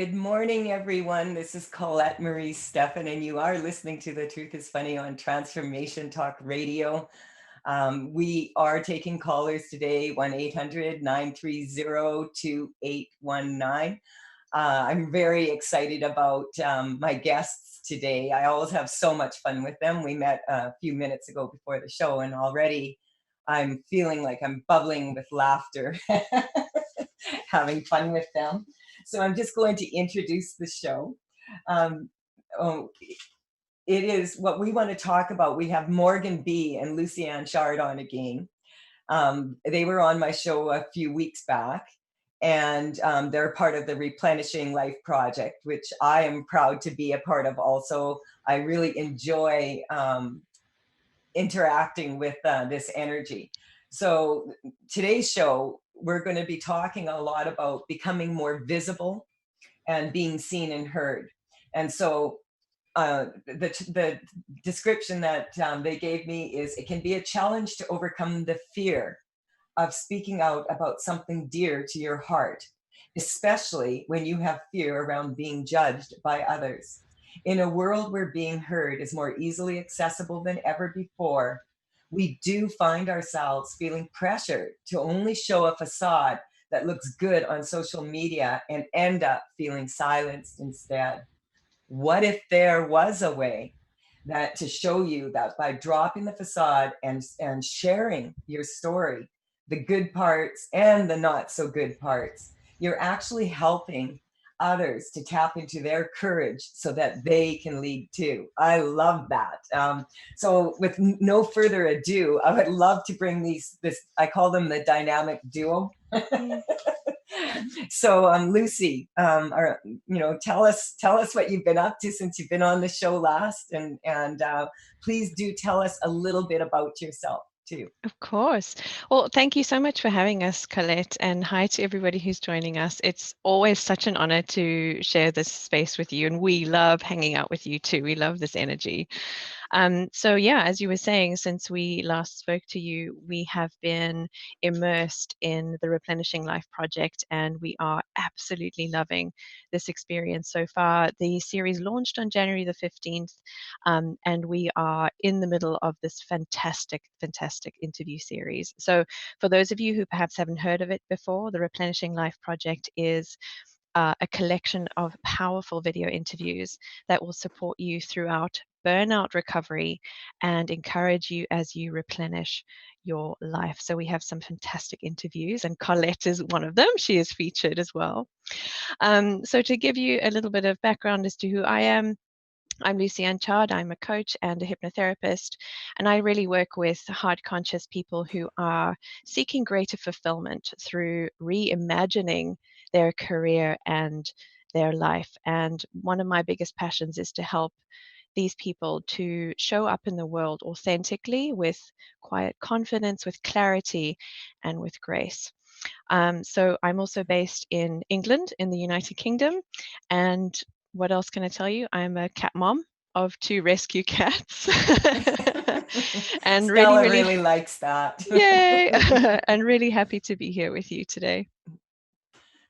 Good morning, everyone. This is Colette Marie Stefan, and you are listening to The Truth is Funny on Transformation Talk Radio. We are taking callers today, 1-800-930-2819. I'm very excited about my guests today. I always have so much fun with them. We met a few minutes ago before the show, and already I'm feeling like I'm bubbling with laughter, having fun with them. So I'm just going to introduce the show. Um, oh, it is what we want to talk about. We have Morgan B. and Lucianne Chard on again. They were on my show a few weeks back, and they're part of the Replenishing Life Project, which I am proud to be a part of also. I really enjoy interacting with this energy. So today's show, we're going to be talking a lot about becoming more visible and being seen and heard. And so the description that they gave me is it can be a challenge to overcome the fear of speaking out about something dear to your heart, especially when you have fear around being judged by others. In a world where being heard is more easily accessible than ever before, we do find ourselves feeling pressured to only show a facade that looks good on social media and end up feeling silenced instead. What if there was a way that to show you that by dropping the facade and sharing your story, the good parts and the not so good parts, you're actually helping others to tap into their courage so that they can lead too. I love that. So with no further ado, I would love to bring this, I call them the dynamic duo. Mm. So Lucy, tell us what you've been up to since you've been on the show last, and please do tell us a little bit about yourself too. Of course. Well, thank you so much for having us, Colette, and hi to everybody who's joining us. It's always such an honor to share this space with you, and we love hanging out with you too. We love this energy. So yeah, as you were saying, since we last spoke to you, we have been immersed in the Replenishing Life project, and we are absolutely loving this experience so far. The series launched on January the 15th, and we are in the middle of this fantastic interview series. So for those of you who perhaps haven't heard of it before, the Replenishing Life project is a collection of powerful video interviews that will support you throughout burnout recovery and encourage you as you replenish your life. So we have some fantastic interviews, and Colette is one of them. She is featured as well. So to give you a little bit of background as to who I am, I'm Lucianne Chard. I'm a coach and a hypnotherapist, and I really work with heart conscious people who are seeking greater fulfillment through reimagining their career and their life. And one of my biggest passions is to help these people to show up in the world authentically with quiet confidence, with clarity, and with grace. So I'm also based in England, in the United Kingdom, and what else can I tell you? I'm a cat mom of 2 rescue cats. And Stella really likes that. yay! And really happy to be here with you today.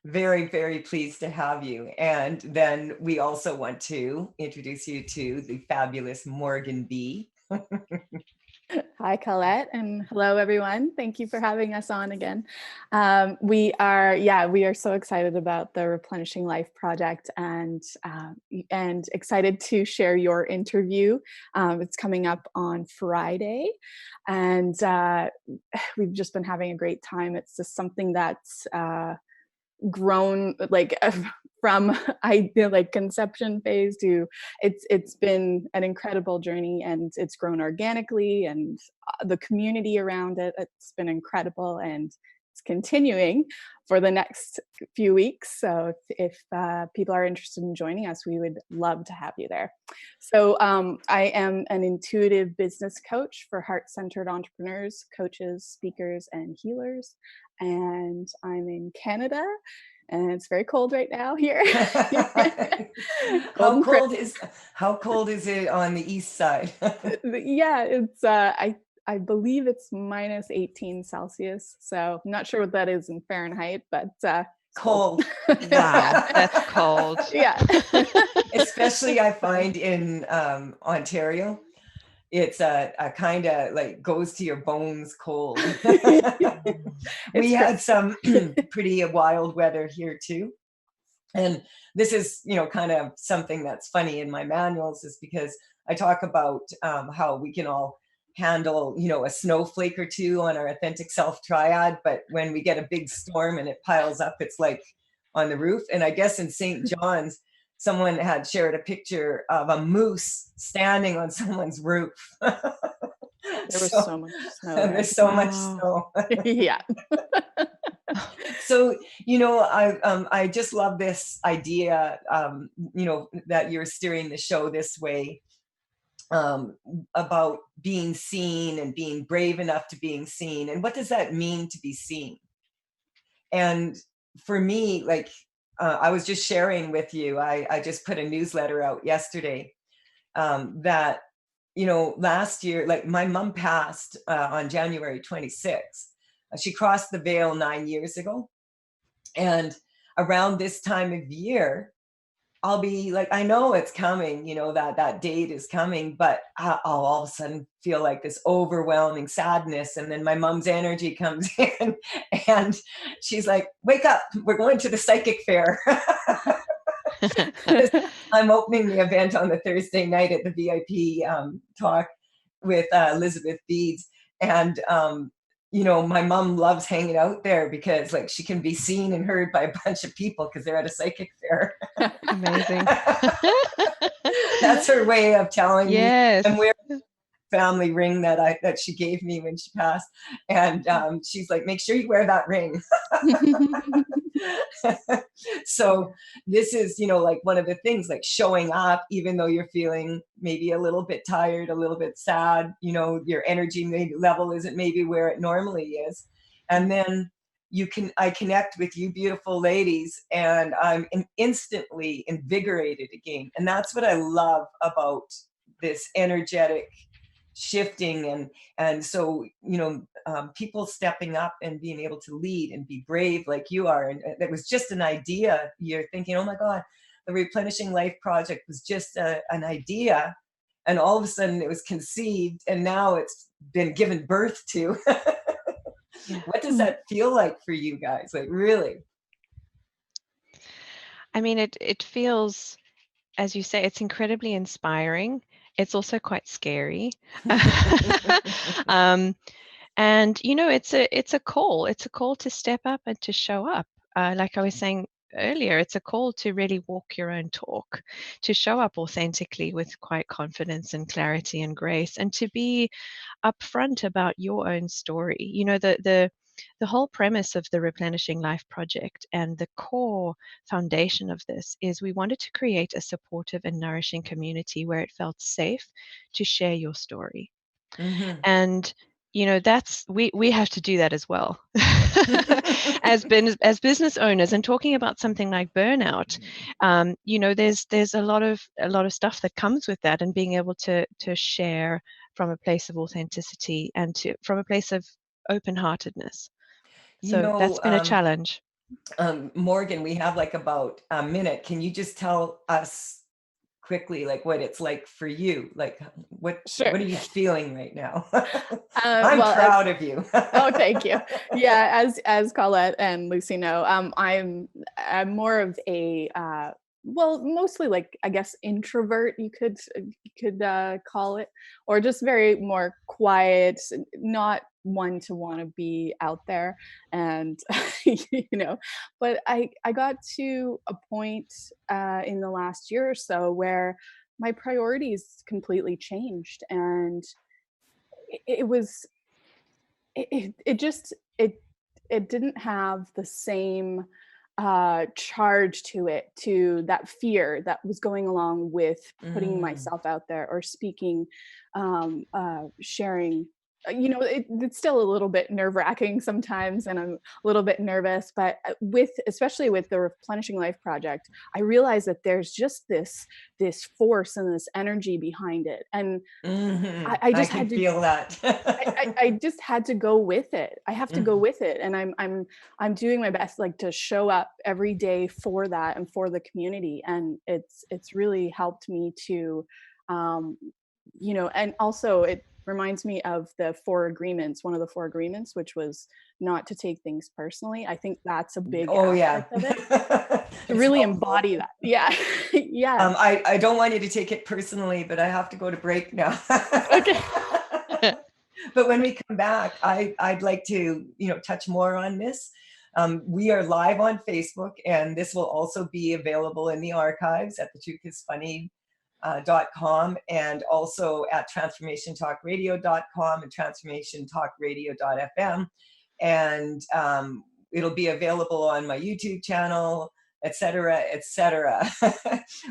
Very, very pleased to have you. And then we also want to introduce you to the fabulous Morgan B. Hi, Colette, and hello, everyone. Thank you for having us on again. We are so excited about the Replenishing Life project and excited to share your interview. It's coming up on Friday, and we've just been having a great time. It's just something that's grown from conception phase to it's been an incredible journey, and it's grown organically, and the community around it's been incredible, and it's continuing for the next few weeks. So if people are interested in joining us, we would love to have you there. So I am an intuitive business coach for heart-centered entrepreneurs, coaches, speakers, and healers. And I'm in Canada, and it's very cold right now here. How cold is it on the east side? Yeah, it's I believe it's minus 18 Celsius. So I'm not sure what that is in Fahrenheit, but Cold. Wow, that's cold. Yeah. Especially I find in Ontario, it's a kind of like goes to your bones cold. We had some pretty wild weather here too. And this is, kind of something that's funny in my manuals, is because I talk about how we can all handle, a snowflake or two on our authentic self triad. But when we get a big storm and it piles up, it's like on the roof. And I guess in St. John's, someone had shared a picture of a moose standing on someone's roof. There was so much snow there. There's so much Wow. snow. Yeah. So, I just love this idea, that you're steering the show this way, about being seen and being brave enough to being seen. And what does that mean to be seen? And for me, like, I was just sharing with you, I just put a newsletter out yesterday, that, last year, like my mom passed on January 26th. She crossed the veil 9 years ago. And around this time of year, I'll be like, I know it's coming, that date is coming, but I'll all of a sudden feel like this overwhelming sadness. And then my mom's energy comes in and she's like, wake up, we're going to the psychic fair. I'm opening the event on the Thursday night at the VIP talk with Elizabeth Beads. And my mom loves hanging out there because like she can be seen and heard by a bunch of people because they're at a psychic fair. Amazing. That's her way of telling me. Yes. And we're family ring that she gave me when she passed. And she's like, make sure you wear that ring. So this is, like one of the things, like showing up, even though you're feeling maybe a little bit tired, a little bit sad, your energy level isn't maybe where it normally is. And then I connect with you beautiful ladies and I'm instantly invigorated again. And that's what I love about this energetic shifting. And so people stepping up and being able to lead and be brave like you are. And it was just an idea. You're thinking, oh my God, the Replenishing Life Project was just an idea, and all of a sudden it was conceived and now it's been given birth to. Yeah. What does that feel like for you guys? Like, really? I mean, it feels, as you say, it's incredibly inspiring. It's also quite scary. And it's a call. It's a call to step up and to show up. Like I was saying earlier, it's a call to really walk your own talk, to show up authentically with quite confidence and clarity and grace, and to be upfront about your own story. The whole premise of the Replenishing Life Project and the core foundation of this is we wanted to create a supportive and nourishing community where it felt safe to share your story. Mm-hmm. And that's we have to do that as well as business owners. And talking about something like burnout, there's a lot of stuff that comes with that, and being able to share from a place of authenticity and from a place of open-heartedness. So that's been a challenge. Morgan, we have like about a minute. Can you just tell us quickly, like what it's like for you? Like what are you feeling right now? I'm proud of you. Oh, thank you. Yeah, as Colette and Lucy know, I'm more of a mostly like, I guess, introvert, you could call it, or just very more quiet, not one to want to be out there. And but I got to a point in the last year or so where my priorities completely changed, and it was it didn't have the same charge to it, to that fear that was going along with putting myself out there or speaking, sharing it's still a little bit nerve-wracking sometimes, and I'm a little bit nervous, but especially with the Replenishing Life project, I realize that there's just this force and this energy behind it. And I I just can had to feel that. I just had to go with it. I have to go with it, and I'm doing my best, like, to show up every day for that and for the community, and it's really helped me to, and also it reminds me of the 4 agreements. One of the 4 agreements, which was not to take things personally. I think that's a big Oh yeah. aspect of it, to It's really helpful. embody that. Yeah, yeah. I don't want you to take it personally, but I have to go to break now. Okay. But when we come back, I'd like to, touch more on this. We are live on Facebook, and this will also be available in the archives at thetruthisfunny.com, and also at transformationtalkradio.com and transformationtalkradio.fm. And it'll be available on my YouTube channel, etc., etc.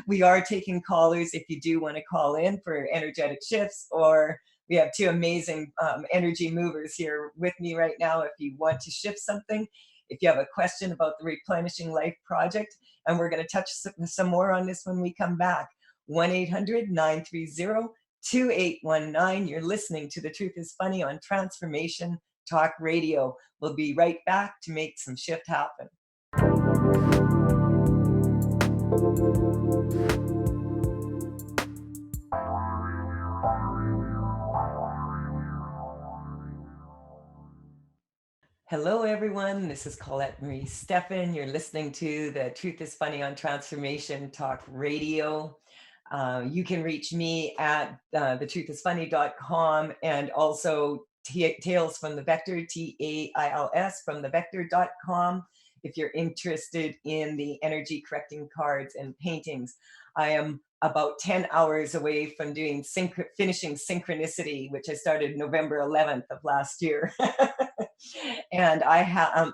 We are taking callers if you do want to call in for energetic shifts, or we have 2 amazing energy movers here with me right now if you want to shift something, if you have a question about the Replenishing Life project. And we're going to touch some more on this when we come back. 1-800-930-2819. You're listening to The Truth is Funny on Transformation Talk Radio. We'll be right back to make some shift happen. Hello, everyone. This is Colette Marie Stefan. You're listening to The Truth is Funny on Transformation Talk Radio. You can reach me at thetruthisfunny.com, and also Tales from the Vector, TAILS from the Vector.com, if you're interested in the energy correcting cards and paintings. I am about 10 hours away from doing finishing Synchronicity, which I started November 11th of last year. And I have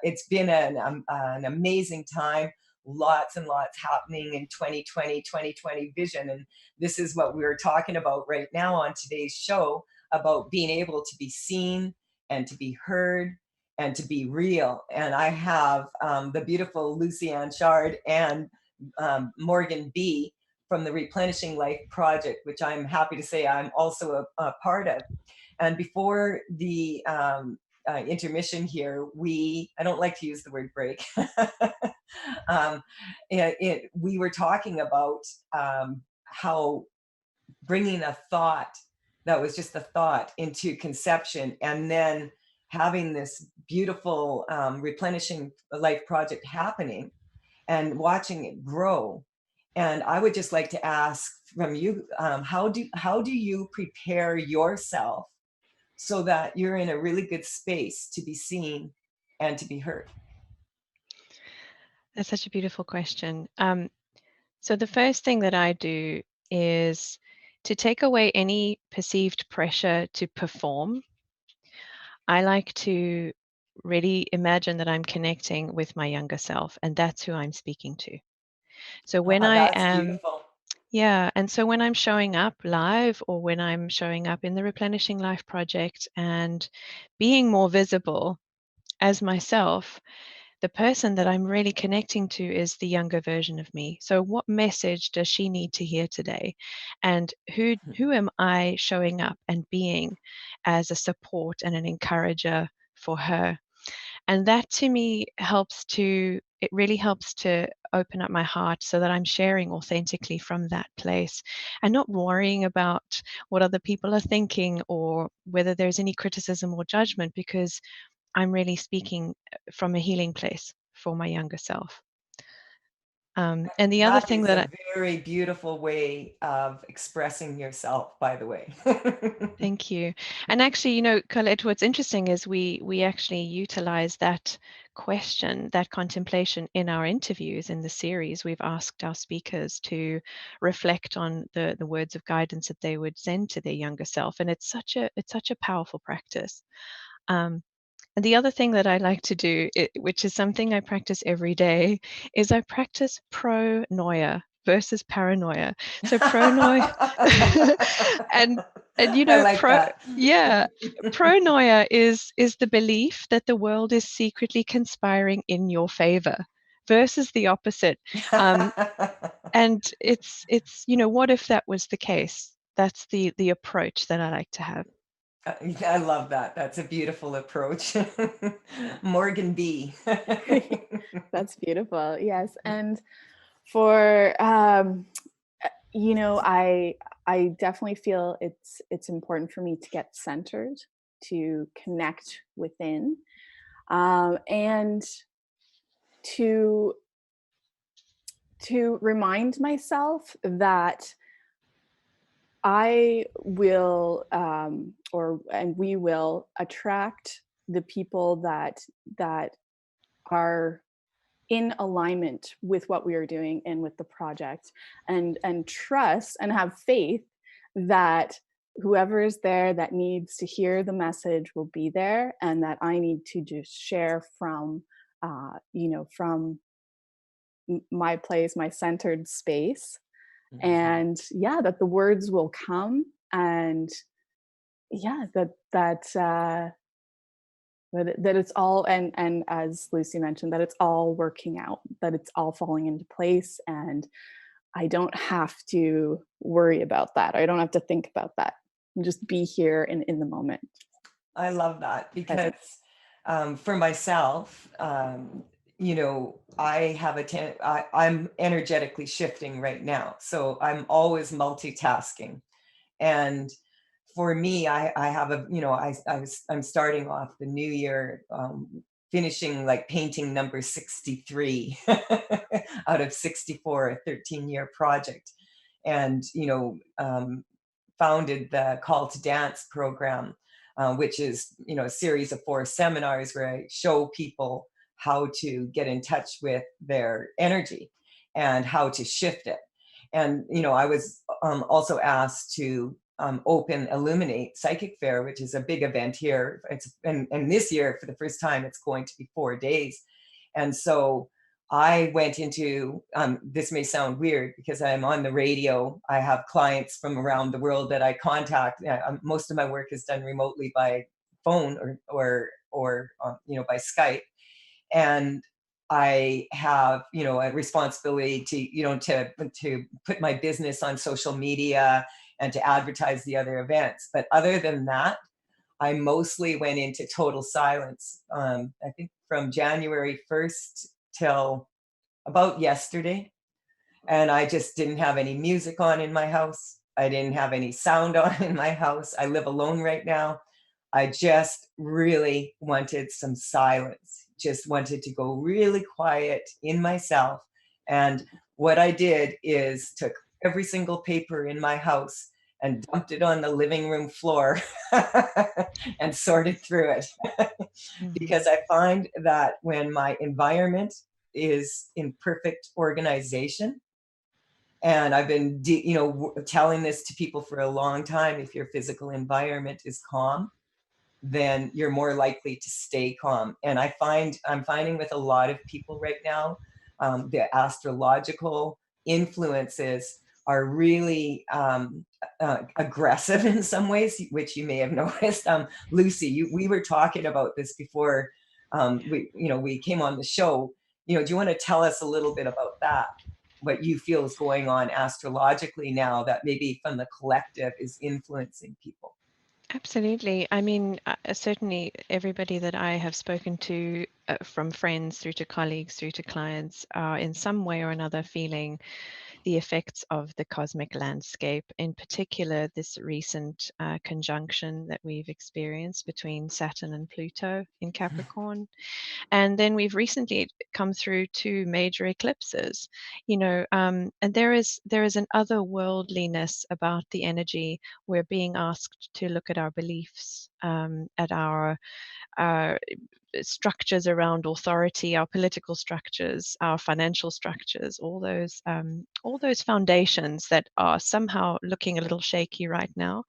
it's been an amazing time. Lots and lots happening in 2020 vision. And this is what we were talking about right now on today's show, about being able to be seen and to be heard and to be real. And I have the beautiful Lucy-Ann Chard and Morgan B. from the Replenishing Life Project, which I'm happy to say I'm also a part of. And before the intermission here, I don't like to use the word break. We were talking about how bringing a thought that was just a thought into conception, and then having this beautiful Replenishing Life project happening and watching it grow. And I would just like to ask from you, how do you prepare yourself so that you're in a really good space to be seen and to be heard? That's such a beautiful question. So the first thing that I do is to take away any perceived pressure to perform. I like to really imagine that I'm connecting with my younger self, and that's who I'm speaking to. So when I That's am, beautiful. yeah, and so when I'm showing up live, or when I'm showing up in the Replenishing Life project and being more visible as myself, the person that I'm really connecting to is the younger version of me. So what message does she need to hear today? And who am I showing up and being as a support and an encourager for her? And that to me it really helps to open up my heart so that I'm sharing authentically from that place and not worrying about what other people are thinking or whether there's any criticism or judgment, because I'm really speaking from a healing place for my younger self. And the other That thing is that a very beautiful way of expressing yourself, by the way. thank you. And actually, Colette, what's interesting is we actually utilize that question, that contemplation in our interviews in the series. We've asked our speakers to reflect on the words of guidance that they would send to their younger self. And it's such a powerful practice. And the other thing that I like to do, which is something I practice every day, is I practice pronoia. versus paranoia. So pronoia and you I know, like that. pronoia is the belief that the world is secretly conspiring in your favor versus the opposite. And it's what if that was the case? That's the approach that I like to have. I love that. That's a beautiful approach. Morgan B. That's beautiful. Yes. And for I definitely feel it's important for me to get centered, to connect within, and to remind myself that I will and we will attract the people that are in alignment with what we are doing and with the project, and trust and have faith that whoever is there that needs to hear the message will be there, and that I need to just share from from my place, my centered space. And that the words will come, and that it's all, and as Lucy mentioned, that it's all working out, that it's all falling into place, and I don't have to worry about that. I don't have to think about that. Just be here in the moment. I love that, because for myself, I have I'm energetically shifting right now. So I'm always multitasking. And for me, I have I'm starting off the new year, finishing like painting number 63 out of 64, a 13-year project. And, founded the Call to Dance program, which is, a series of 4 seminars where I show people how to get in touch with their energy and how to shift it. And, I was also asked to open Illuminate Psychic Fair, which is a big event here. And this year, for the first time, it's going to be 4 days. And so I went into, this may sound weird because I'm on the radio. I have clients from around the world that I contact. Most of my work is done remotely by phone or by Skype. And I have, a responsibility to put my business on social media and to advertise the other events. But other than that, I mostly went into total silence. I think from January 1st till about yesterday. And I just didn't have any music on in my house. I didn't have any sound on in my house. I live alone right now. I just really wanted some silence, just wanted to go really quiet in myself. And what I did is took every single paper in my house and dumped it on the living room floor and sorted through it. Because I find that when my environment is in perfect organization, and I've been telling this to people for a long time, if your physical environment is calm, then you're more likely to stay calm. And I'm finding with a lot of people right now, the astrological influences are really aggressive in some ways, which you may have noticed. Lucy, we were talking about this before we came on the show. Do you want to tell us a little bit about that? What you feel is going on astrologically now that maybe from the collective is influencing people? Absolutely. I mean, certainly everybody that I have spoken to, from friends through to colleagues through to clients, are in some way or another feeling the effects of the cosmic landscape, in particular this recent conjunction that we've experienced between Saturn and Pluto in Capricorn. And then we've recently come through 2 major eclipses, and there is an otherworldliness about the energy. We're being asked to look at our beliefs, at our structures around authority, our political structures, our financial structures, all those foundations that are somehow looking a little shaky right now.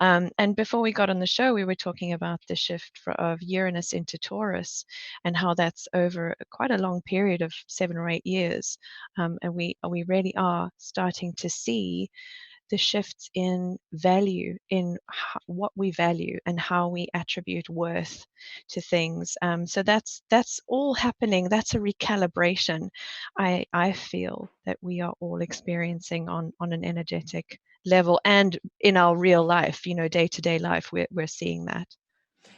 And before we got on the show, we were talking about the shift of Uranus into Taurus and how that's over quite a long period of 7 or 8 years. And we really are starting to see the shifts in value, in what we value and how we attribute worth to things. So that's all happening. That's a recalibration I feel that we are all experiencing on an energetic level and in our real life, day-to-day life, we're seeing that.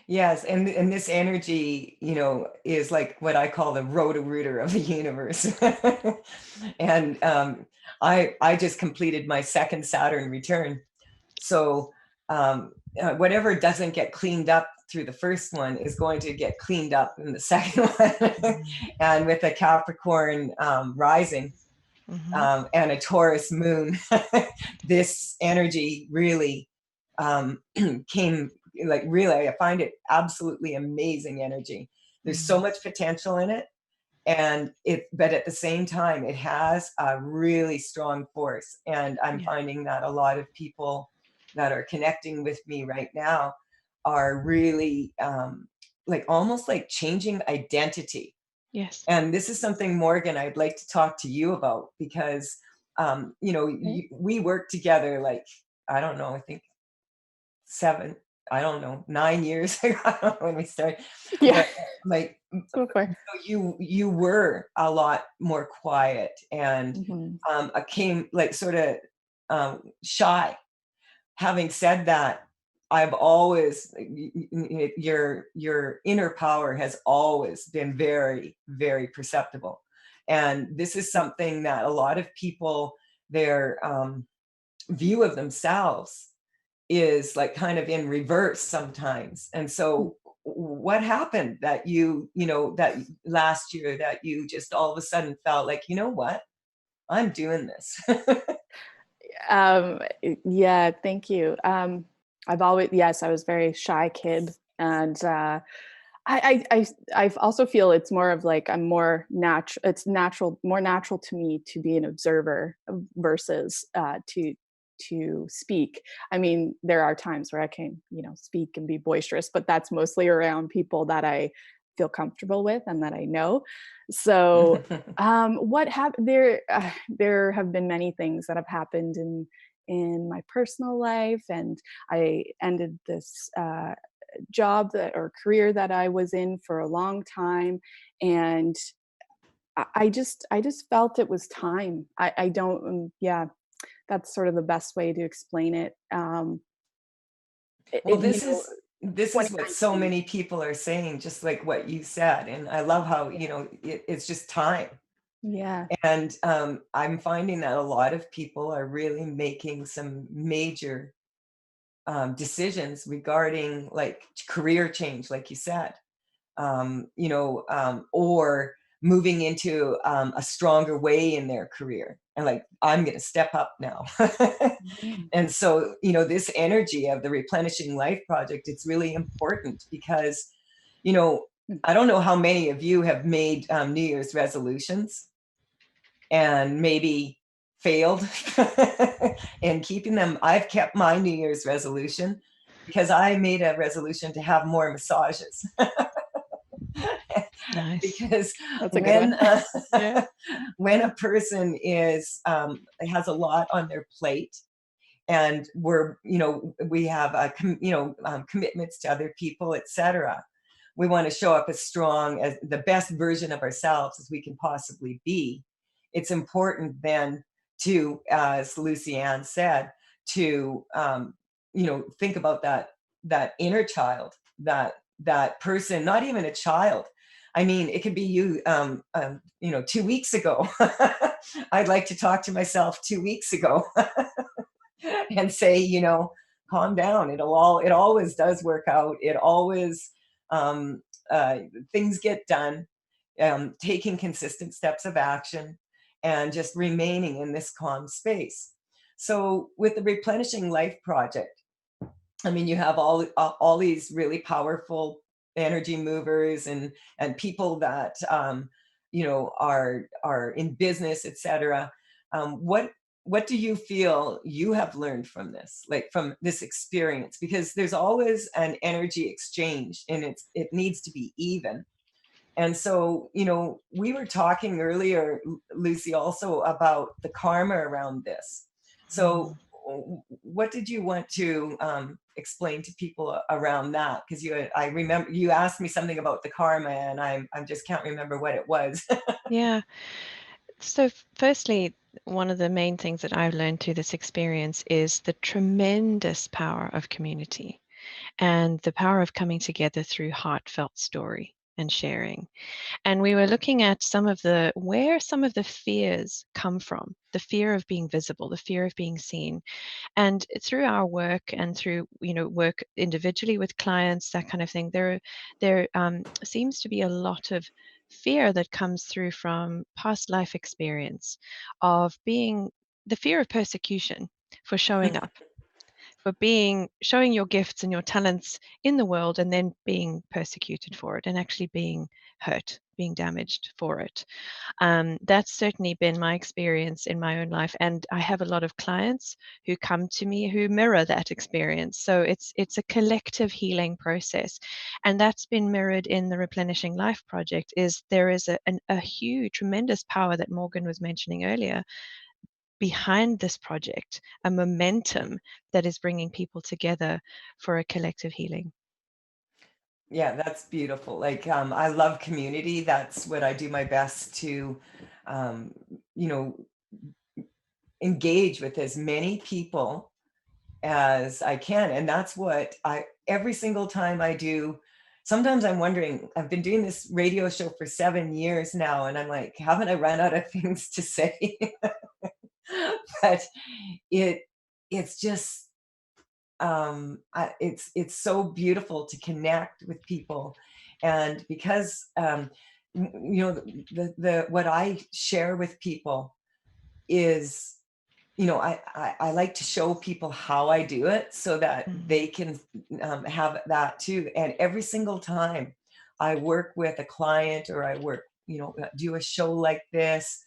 Yes, and this energy, is like what I call the roto-rooter of the universe. And I just completed my second Saturn return. So whatever doesn't get cleaned up through the first one is going to get cleaned up in the second one. And with a Capricorn rising and a Taurus moon, this energy really came, like, really, I find it absolutely amazing energy. There's so much potential in it. And but at the same time, it has a really strong force. And I'm finding that a lot of people that are connecting with me right now are really like almost like changing identity. Yes. And this is something, Morgan, I'd like to talk to you about because, we work together, like, I don't know, I think 9 years ago. I don't know when we started. Yeah. But like, So far. you were a lot more quiet and came like sort of shy. Having said that, I've always, your inner power has always been very, very perceptible. And this is something that a lot of people, their view of themselves is like kind of in reverse sometimes. And so what happened that that last year that you just all of a sudden felt like, you know what, I'm doing this? Yeah, thank you. I've always, yes, I was a very shy kid. And I also feel it's more of like, I'm more natural. It's more natural to me to be an observer versus to speak. I mean, there are times where I can, speak and be boisterous, but that's mostly around people that I feel comfortable with and that I know. So, what happened there? There have been many things that have happened in my personal life, and I ended this job or career that I was in for a long time, and I just felt it was time. I don't, yeah, that's sort of the best way to explain it. Well, this is what so 2019. many people are saying, just like what you said. And I love how, it's just time. Yeah. And I'm finding that a lot of people are really making some major decisions regarding like career change, like you said, or moving into a stronger way in their career. And like, I'm going to step up now. And so, this energy of the Replenishing Life Project, it's really important because, I don't know how many of you have made New Year's resolutions and maybe failed in keeping them. I've kept my New Year's resolution because I made a resolution to have more massages. Nice. Because That's a good one. when a person has a lot on their plate, and we have commitments to other people, etc., we want to show up as strong, as the best version of ourselves as we can possibly be. It's important then to, as Lucy Ann said, to think about that inner child, that person, not even a child. I mean, it could be you, 2 weeks ago. I'd like to talk to myself 2 weeks ago and say, calm down. It always does work out. It always, things get done, taking consistent steps of action and just remaining in this calm space. So with the Replenishing Life Project, I mean, you have all these really powerful energy movers and people that are in business, etc. What do you feel you have learned from this, like from this experience? Because there's always an energy exchange, and it needs to be even. And so, we were talking earlier, Lucy, also about the karma around this. So, what did you want to explain to people around that? Because I remember you asked me something about the karma, and I just can't remember what it was. Yeah. So, firstly, one of the main things that I've learned through this experience is the tremendous power of community and the power of coming together through heartfelt story and sharing. And we were looking at where some of the fears come from, the fear of being visible, the fear of being seen. And through our work and through, work individually with clients, that kind of thing, there seems to be a lot of fear that comes through from past life experience of being the fear of persecution for showing up, for showing your gifts and your talents in the world and then being persecuted for it and actually being hurt, being damaged for it. That's certainly been my experience in my own life, and I have a lot of clients who come to me who mirror that experience. So it's a collective healing process, and that's been mirrored in the Replenishing Life project. Is there is a huge, tremendous power that Morgan was mentioning earlier behind this project, a momentum that is bringing people together for a collective healing. Yeah, that's beautiful. Like, I love community. That's what I do my best to, um, you know, engage with as many people as I can. And that's what every single time I do. Sometimes I'm wondering, I've been doing this radio show for 7 years now, and I'm like, haven't I run out of things to say? But it, it's just, it's so beautiful to connect with people. And because, the what I share with people is, I like to show people how I do it so that Mm. they can have that too. And every single time I work with a client, or I work, do a show like this,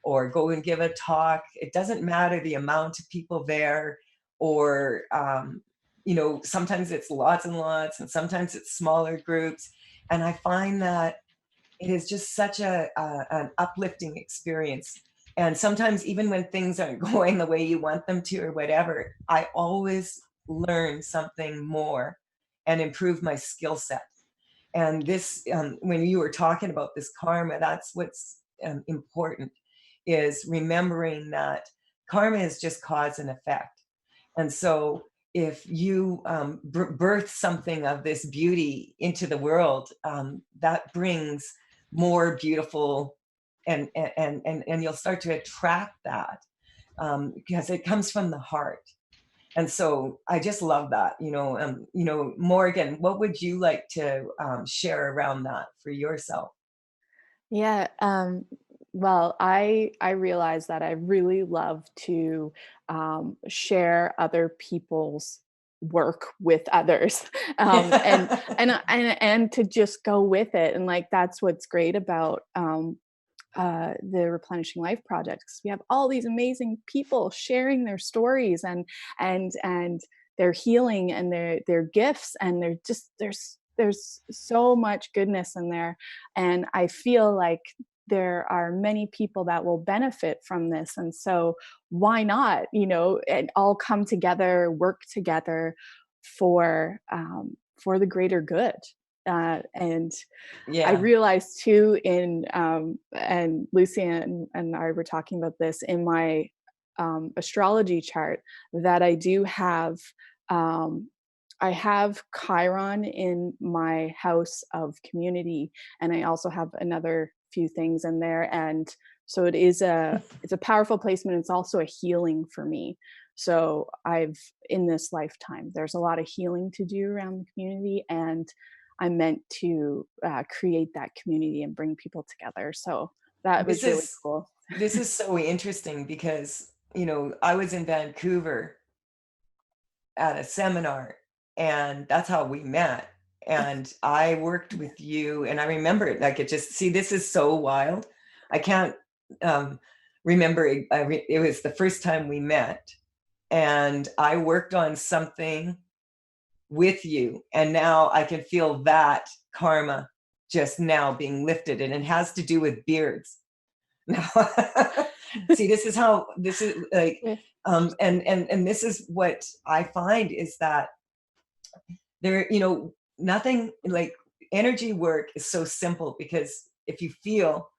or go and give a talk, it doesn't matter the amount of people there, or, sometimes it's lots and lots, and sometimes it's smaller groups. And I find that it is just such an uplifting experience. And sometimes, even when things aren't going the way you want them to, or whatever, I always learn something more and improve my skill set. And this, when you were talking about this karma, that's what's important, is remembering that karma is just cause and effect. And so if you birth something of this beauty into the world, that brings more beautiful, and you'll start to attract that, because it comes from the heart. And so I just love that. Morgan, what would you like to share around that for yourself? Yeah. Well, I realize that I really love to share other people's work with others, and to just go with it. And like that's what's great about the Replenishing Life projects. We have all these amazing people sharing their stories and their healing and their gifts, and they're just there's so much goodness in there. And I feel like there are many people that will benefit from this, and so why not, and all come together, work together for the greater good. And I Yeah. realized too and Lucy and I were talking about this in my astrology chart, that um, I have Chiron in my house of community, and I also have another few things in there. And so it's a powerful placement. It's also a healing for me. So in this lifetime, there's a lot of healing to do around the community, and I'm meant to create that community and bring people together. So that This was really is cool. this is so interesting because, I was in Vancouver at a seminar, and that's how we met. and I worked with you, and I remember it like it just, see, this is so wild. I can't remember it. It was the first time we met, and I worked on something with you, and now I can feel that karma just now being lifted, and it has to do with beards. Now, see, this is like, and this is what I find is that there, nothing like energy work is so simple, because if you feel,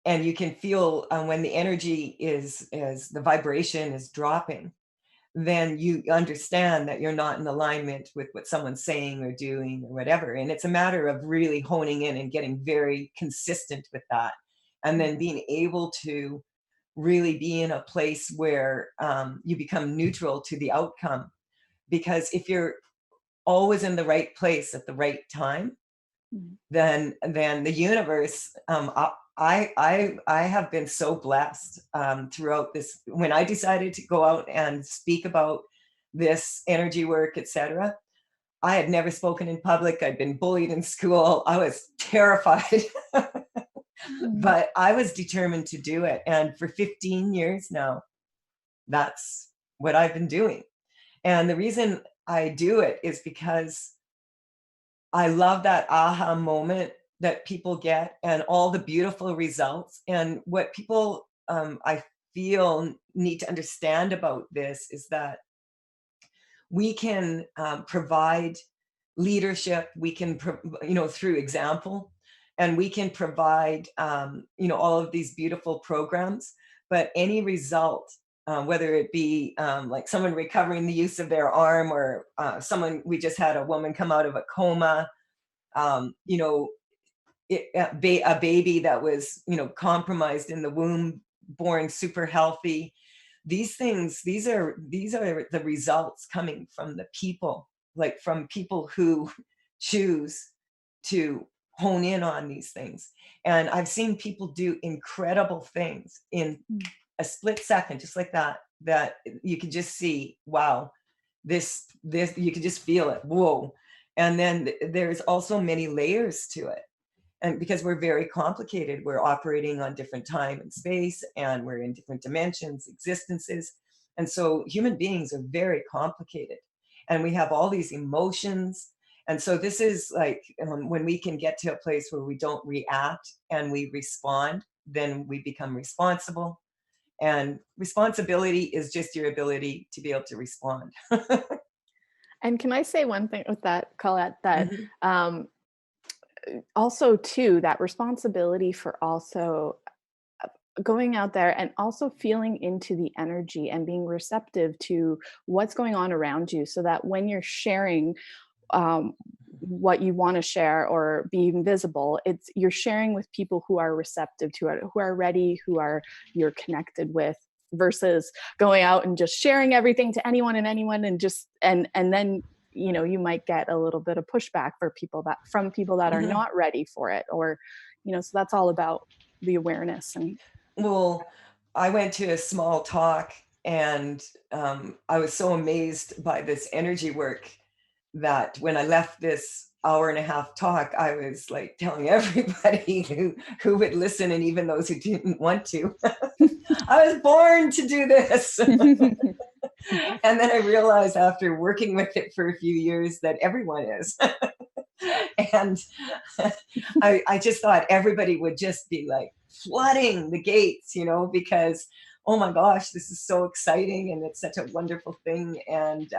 and you can feel when the energy is, as the vibration is dropping, then you understand that you're not in alignment with what someone's saying or doing or whatever. And it's a matter of really honing in and getting very consistent with that. And then being able to really be in a place where you become neutral to the outcome. Because if you're always in the right place at the right time, then the universe, I have been so blessed throughout this. When I decided to go out and speak about this energy work, etc., I had never spoken in public. I'd been bullied in school. I was terrified, but I was determined to do it. And for 15 years now, that's what I've been doing. And the reason I do it is because I love that aha moment that people get, and all the beautiful results. And what people, I feel, need to understand about this is that we can provide leadership. We can, through example, and we can provide, all of these beautiful programs. But any result, whether it be like someone recovering the use of their arm, or we just had a woman come out of a coma, a baby that was, compromised in the womb, born super healthy. These things, these are the results coming from the people, like from people who choose to hone in on these things. And I've seen people do incredible things in a split second, just like that you can just see, wow, this, you can just feel it. Whoa. And then there's also many layers to it. And because we're very complicated, we're operating on different time and space, and we're in different dimensions, existences. And so human beings are very complicated, and we have all these emotions. And so this is like, when we can get to a place where we don't react and we respond, then we become responsible. And responsibility is just your ability to be able to respond. And can I say one thing with that, Colette, that also too, that responsibility for also going out there and also feeling into the energy and being receptive to what's going on around you, so that when you're sharing what you want to share or being visible, you're sharing with people who are receptive to it, who are ready, you're connected with, versus going out and just sharing everything to anyone and just and then you might get a little bit of pushback from people that are not ready for it, or so that's all about the awareness. And well, I went to a small talk, and I was so amazed by this energy work that when I left this hour-and-a-half talk, I was like telling everybody who would listen, and even those who didn't want to, I was born to do this. And then I realized, after working with it for a few years, that everyone is. And I just thought everybody would just be like flooding the gates, because, oh my gosh, this is so exciting, and it's such a wonderful thing. And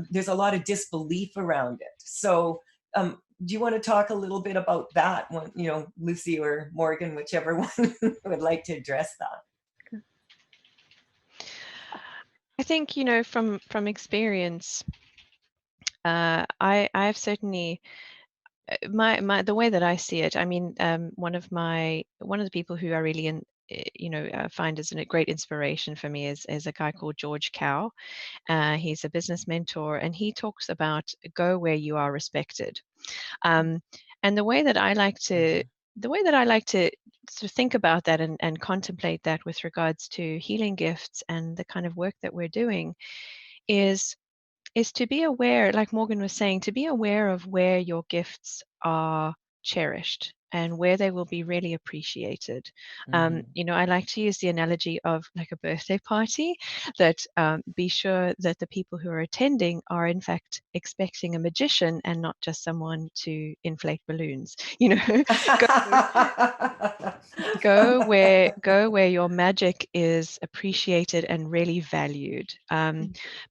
there's a lot of disbelief around it. So do you want to talk a little bit about that one, Lucy or Morgan, whichever one would like to address that? I think, from experience, I've certainly, the way that I see it, I mean, one of the people who I really find as a great inspiration for me is a guy called George Cow. He's a business mentor, and he talks about go where you are respected. And the way that I like to sort of think about that and contemplate that with regards to healing gifts and the kind of work that we're doing is, is to be aware, like Morgan was saying, to be aware of where your gifts are cherished and where they will be really appreciated. Mhm. I like to use the analogy of like a birthday party, that be sure that the people who are attending are in fact expecting a magician and not just someone to inflate balloons. Go where your magic is appreciated and really valued.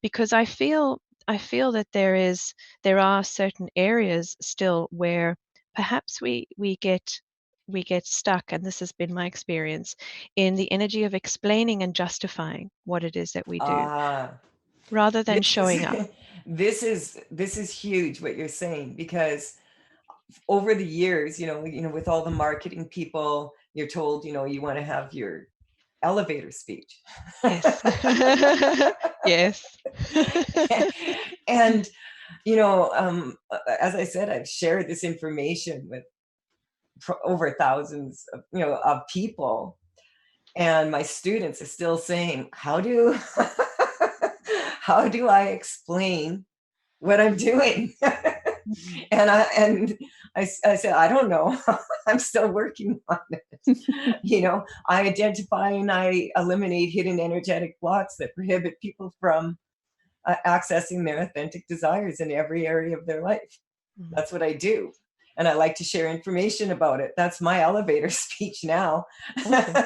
Because I feel that there are certain areas still where perhaps we get stuck, and this has been my experience, in the energy of explaining and justifying what it is that we do Ah, rather than this is showing up. this is huge what you're saying, because over the years, with all the marketing people, you're told, you want to have your elevator speech. Yes. Yes. And as I said, I've shared this information with over thousands of people, and my students are still saying, how do how do I explain what I'm doing? Mhm. And I said, I don't know. I'm still working on it. I identify and I eliminate hidden energetic blocks that prohibit people from accessing their authentic desires in every area of their life. Mhm. That's what I do. And I like to share information about it. That's my elevator speech now. Awesome.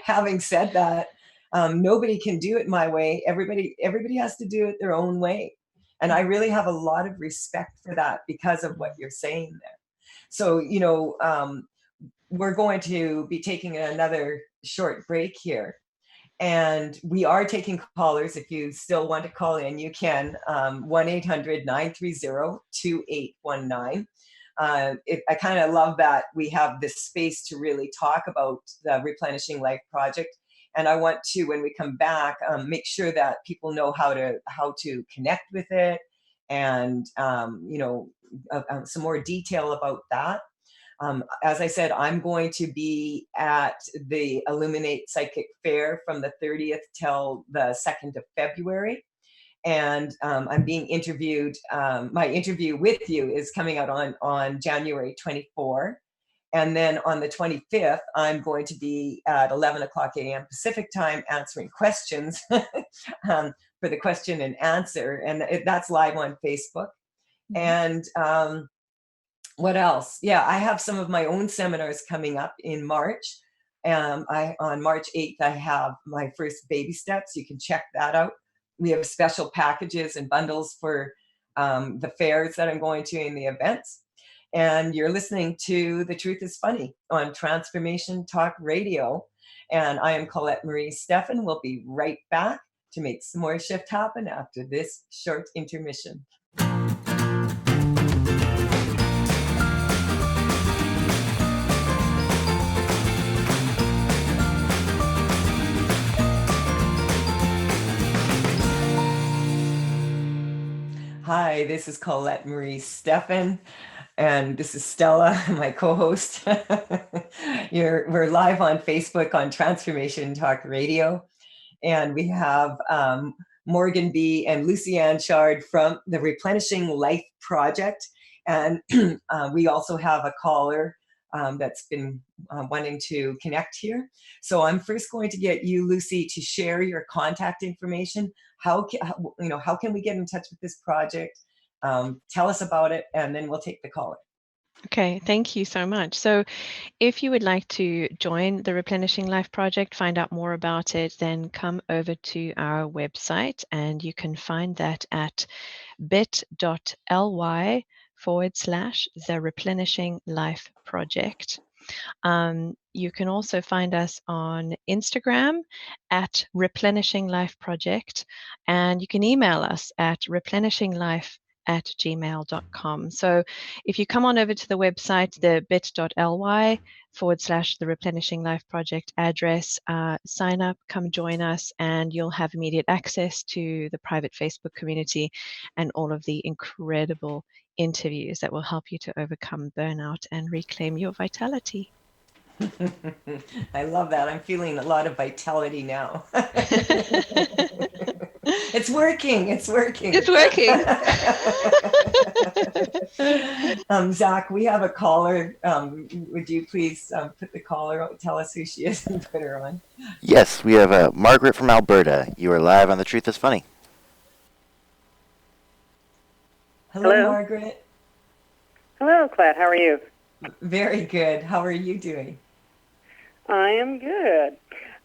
Having said that, nobody can do it my way. Everybody has to do it their own way. And I really have a lot of respect for that because of what Mhm. you're saying there. So, we're going to be taking another short break here. And we are taking callers. If you still want to call in, you can, 1-800-930-2819. I kind of love that we have this space to really talk about the Replenishing Life Project. And I want to, when we come back, make sure that people know how to connect with it, and some more detail about that. As I said, I'm going to be at the Illuminate Psychic Fair from the 30th till the 2nd of February. And I'm being interviewed. My interview with you is coming out on January 24. And then on the 25th, I'm going to be at 11 o'clock a.m. Pacific time answering questions for the question and answer. And that's live on Facebook. Mhm. And what else? Yeah, I have some of my own seminars coming up in March. On March 8th, I have my first baby steps. You can check that out. We have special packages and bundles for the fairs that I'm going to in the events. And you're listening to The Truth is Funny on Transformation Talk Radio. And I am Colette Marie Stefan. We'll be right back to make some more shift happen after this short intermission. Hi, this is Colette Marie Stefan, and this is Stella, my co-host. We're live on Facebook on Transformation Talk Radio, and we have Morgan B. and Lucy-Ann Chard from the Replenishing Life Project, and we also have a caller that's been wanting to connect here. So I'm first going to get you, Lucy, to share your contact information. How can we get in touch with this project? Tell us about it, and then we'll take the caller. Okay, thank you so much. So, if you would like to join the Replenishing Life Project, find out more about it, then come over to our website, and you can find that at bit.ly/the Replenishing Life Project. You can also find us on Instagram at Replenishing Life Project, and you can email us at replenishinglife@gmail.com. So if you come on over to the website, the bit.ly/the Replenishing Life Project address, sign up, come join us, and you'll have immediate access to the private Facebook community and all of the incredible interviews that will help you to overcome burnout and reclaim your vitality. I love that. I'm feeling a lot of vitality now. It's working. It's working. It's working. Zach, we have a caller. Would you please put the caller, tell us who she is and put her on? Yes, we have Margaret from Alberta. You are live on The Truth is Funny. Hello, Margaret. Hello, Colette. How are you? Very good. How are you doing? I am good.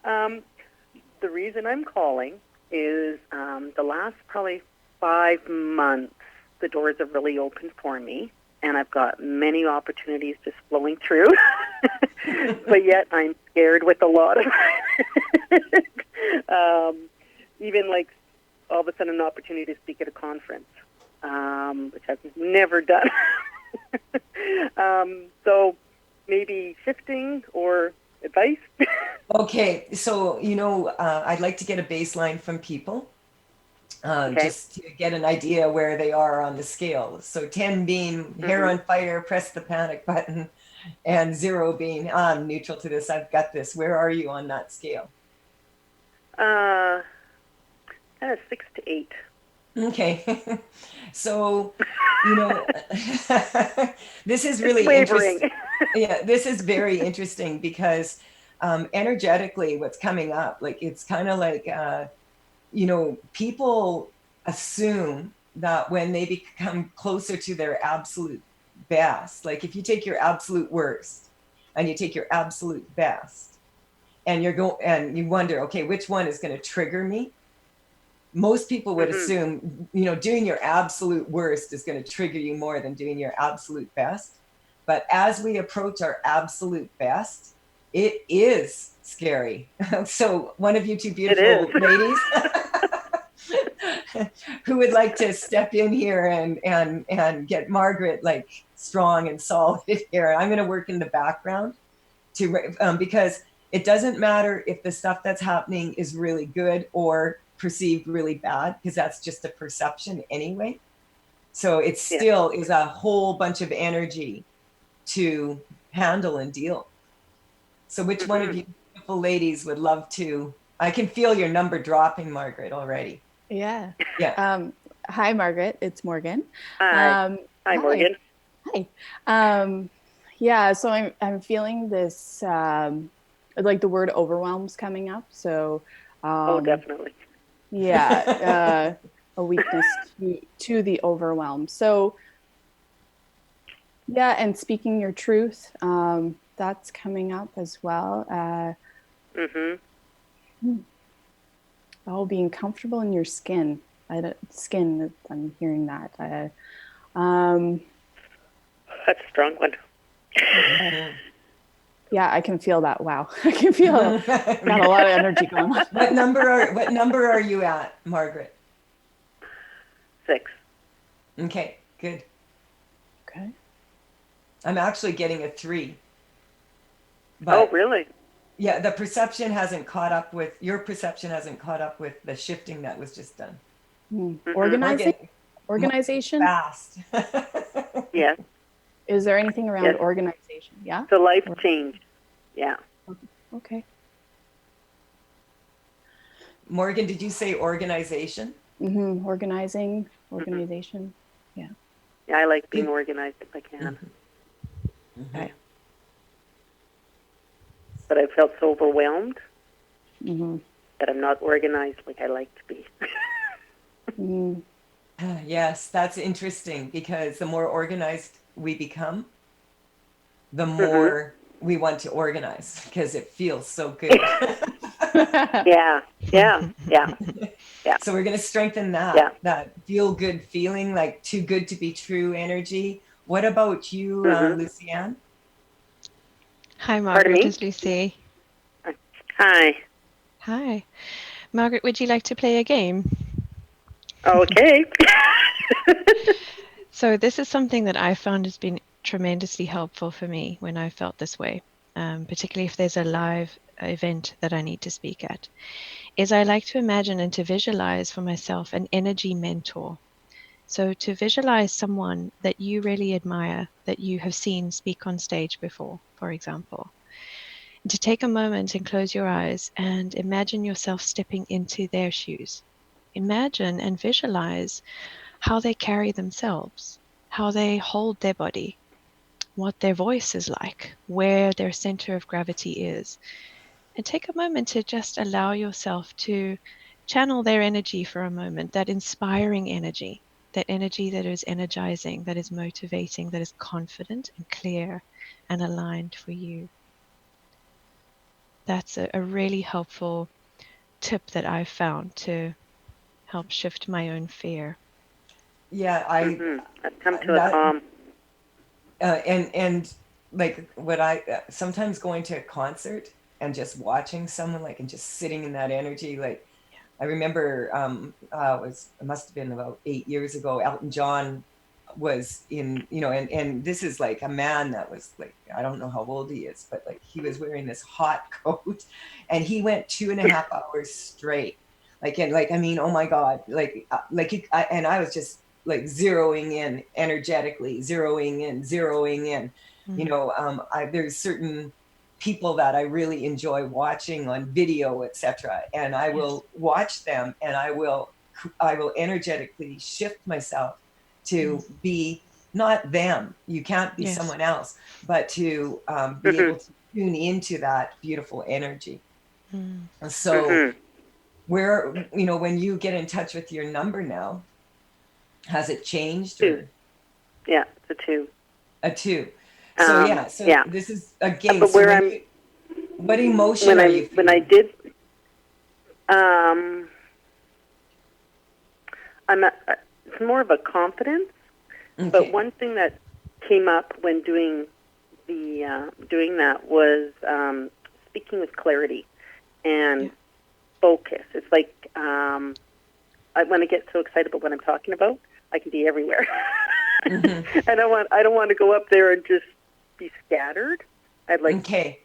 The reason I'm calling is the last probably 5 months, the doors have really opened for me, and I've got many opportunities just flowing through. But yet I'm scared with a lot of even like all of a sudden an opportunity to speak at a conference, which I've never done. So maybe shifting or advice. Okay, so I'd like to get a baseline from people, just to get an idea where they are on the scale. So 10 being hair on fire, press the panic button, and 0 being I'm neutral to this, I've got this. Where are you on that scale? Kind of 6 to 8. Okay, so this is really wavering. interesting. Yeah, this is very interesting because energetically what's coming up, like it's kind of like people assume that when they become closer to their absolute best, like if you take your absolute worst and you take your absolute best and you wonder, okay, which one is going to trigger me? Most people would assume, doing your absolute worst is going to trigger you more than doing your absolute best. But as we approach our absolute best, it is scary. So one of you two beautiful ladies who would like to step in here and get Margaret like strong and solid here. I'm going to work in the background because it doesn't matter if the stuff that's happening is really good or perceived really bad, because that's just a perception anyway. So it still is a whole bunch of energy to handle and deal. So which one of you beautiful ladies would love to? I can feel your number dropping, Margaret, already. Yeah. Yeah. Hi, Margaret. It's Morgan. Hi, Morgan. Hi. Yeah. So I'm feeling this, like the word overwhelm's coming up. So. Oh, definitely. Yeah. A weakness to the overwhelm. So. Yeah, and speaking your truth, that's coming up as well. Oh, being comfortable in your skin. I'm hearing that. That's a strong one. Yeah, I can feel that. Wow, I can feel got a lot of energy going on. What number are you at, Margaret? 6. Okay, good. Okay. I'm actually getting a 3. But, oh, really? Yeah, the perception hasn't caught up with your perception hasn't caught up with the shifting that was just done. Organization. Fast. Yes. Is there anything around organization? Yeah. The life change. Yeah. Okay. Morgan, did you say organization? Organization. Yeah. Yeah, I like being organized if I can. Okay. But I felt so overwhelmed that I'm not organized like I like to be. Yes, that's interesting because the more organized we become, the more we want to organize because it feels so good. Yeah. So we're going to strengthen that feel good feeling, like too good to be true energy. What about you, Lucianne? Hi, Margaret. It's Lucy. Hi. Hi. Margaret, would you like to play a game? Okay. So this is something that I found has been tremendously helpful for me when I felt this way, particularly if there's a live event that I need to speak at, is I like to imagine and to visualize for myself an energy mentor. So to visualize someone that you really admire, that you have seen speak on stage before, for example. And to take a moment and close your eyes and imagine yourself stepping into their shoes, imagine and visualize how they carry themselves, how they hold their body, what their voice is like, where their center of gravity is. And take a moment to just allow yourself to channel their energy for a moment, that inspiring energy, that energy that is energizing, that is motivating, that is confident and clear and aligned for you. That's a really helpful tip that I've found to help shift my own fear. Yeah, I've come to a that calm. and like what I sometimes going to a concert and just watching someone like and just sitting in that energy. Like I remember it must have been about 8 years ago. Elton John was in, and this is like a man that was like, I don't know how old he is, but like he was wearing this hot coat and he went 2.5 hours straight. I mean, oh my God, and I was just like zeroing in energetically, zeroing in, there's certain people that I really enjoy watching on video, etc. And I will watch them and I will energetically shift myself to be not them. You can't be someone else, but to be able to tune into that beautiful energy. So where, when you get in touch with your number now, has it changed? 2. Yeah, it's a 2. A 2. So yeah. This is again. But So where what emotion are you feeling? When I did, it's more of a confidence. Okay. But one thing that came up when doing that was speaking with clarity and focus. It's like when I get so excited about what I'm talking about, I can be everywhere. I don't want to go up there and just be scattered. I'd like. Okay.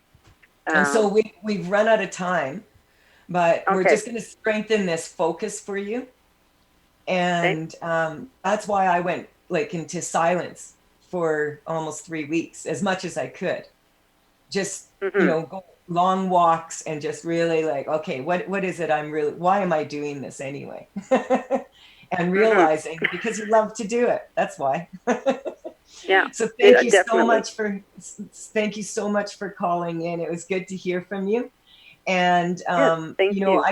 And so we've run out of time, but we're just going to strengthen this focus for you. And that's why I went like into silence for almost 3 weeks, as much as I could. Just, go long walks and just really like, okay, what is it why am I doing this anyway? And realizing because you love to do it. That's why. Yeah. So thank you so much for calling in. It was good to hear from you. And thank you.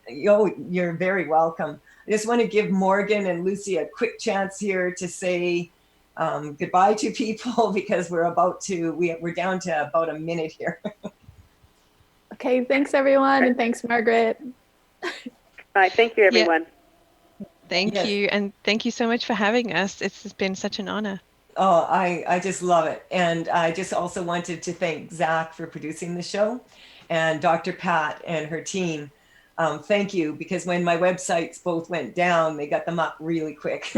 You're very welcome. I just want to give Morgan and Lucy a quick chance here to say goodbye to people because we're down to about a minute here. Okay, thanks everyone, and thanks Margaret. All right, thank you everyone. Yeah. Thank you, and thank you so much for having us. It's been such an honor. Oh, I just love it. And I just also wanted to thank Zach for producing the show and Dr. Pat and her team. Thank you, because when my websites both went down, they got them up really quick.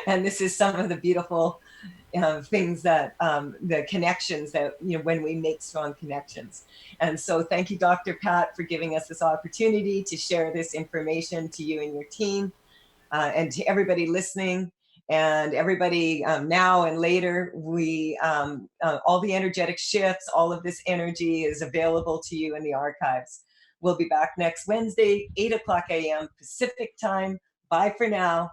And this is some of the beautiful things that the connections that, when we make strong connections. And so thank you, Dr. Pat, for giving us this opportunity to share this information to you and your team and to everybody listening. And everybody now and later, we all the energetic shifts, all of this energy is available to you in the archives. We'll be back next Wednesday, 8:00 a.m. Pacific time. Bye for now.